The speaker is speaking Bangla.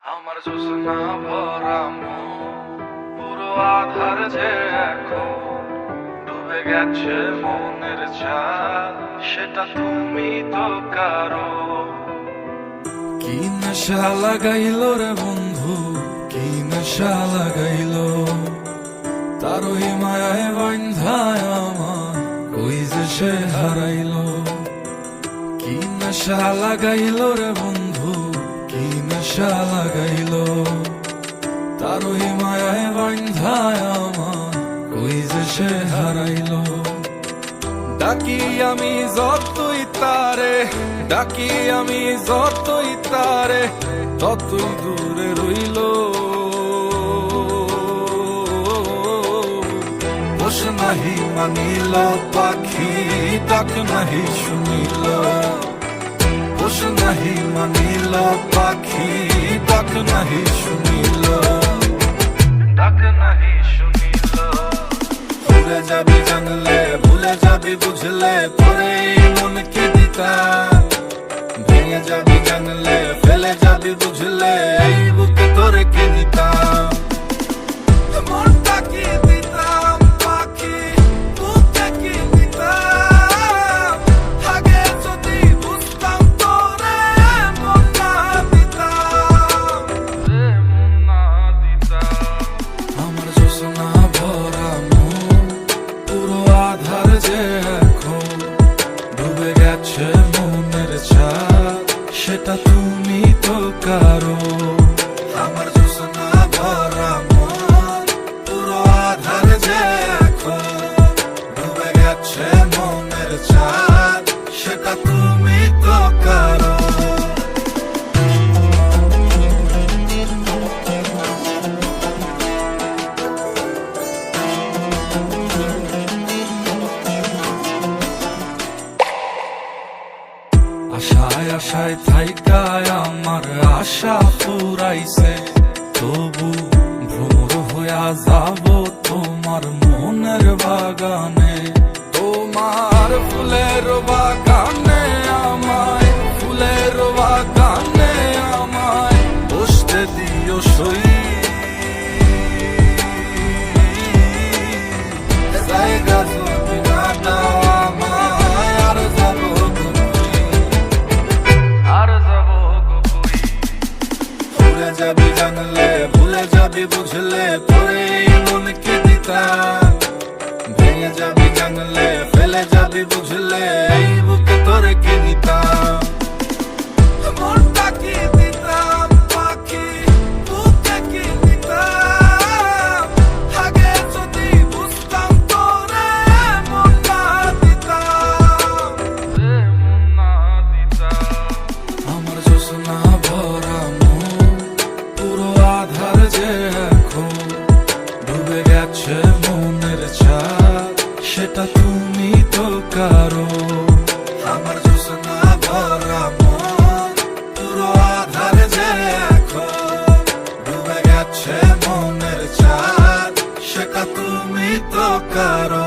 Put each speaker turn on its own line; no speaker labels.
আমার জোছনা ভরা মন পুরো আধার যে এখন ডুবে গেছে মনের ছাদ, সেটা তুমি তো কারো।
কি নেশা লাগাইল রে বন্ধু, কি নেশা লাগাইল, তার ওই মায়ায় বান্ধায় আমার কই যে সে হারাইল। কি নেশা লাগাইল রে বন্ধু, কি নেশা লাগাইল, তার ওই মায়ায় বান্ধায় আমার কই যে সে হারাইল। ডাকি আমি যতই তারে, ডাকি আমি যতই তারে, ততই দূরে রইল। বস নাহি মানিল পাখি, ডাক নাহি শুনিল। বস নাহি মানিল পাখি, ডাক নাহি শুনিল।
ডাক নাহি শুনিল।
ভুলে যাবি জানলে, ভুলে যাবি বুঝলে, পরে মন কি দিতা। ভেঙে যাবি জানলে, ফেলে যাবি বুঝলে, এই বুকে তোরে কে নিতাম। মনটা কি দিতাম পাখি, বুকে কি নিতাম। আগে যদি বুঝতাম তোরে মন না দিতাম।
রে মন না দিতাম।
আমার জোছনা ভরা মন পুরো আধার যে এখন ডুবে গেছে মনের ছাদ, সেটা তুমি তো কারো। আমার জোছনা ভরা মন পুরো আধার যে এখন ডুবে গেছে মনের ছাদ, সেটা তুমি তো কারো। আশায় আশায় থাইকায় আমার আশা ফুরাইছে, তবু ভ্রমর হইয়া যাব তোমার মনের বাগানে। তোমার ফুলের বাগানে আমায়, ফুলের বাগানে আমায় বসতে দিও সই। জায়গা যদি না দাও আমায়, আর যাবো
আর যাব গো কই।
ভুলে যাবি জানলে, ভুলে যাবি বুঝলে, পরে মন কি দিতা। ভেঙে যাবি জানলে, ফেলে যাবি বুঝলে, এই বুকে তোরে কে নিতাম। মনটা কি দিতাম পাখি, বুকে কি নিতাম। আগে যদি বুঝতাম তোরে মন না দিতাম।
রে মন না দিতাম।
আমার জোছনা ভরা মন পুরো আধার যে এখন ডুবে গেছে মনের ছাদ, সেটা তুমি তো কারো। আমার জোছনা ভরা মন পুরো আধার যে এখন ডুবে গেছে মনের ছাদ, সেটা তুমি তো কারো।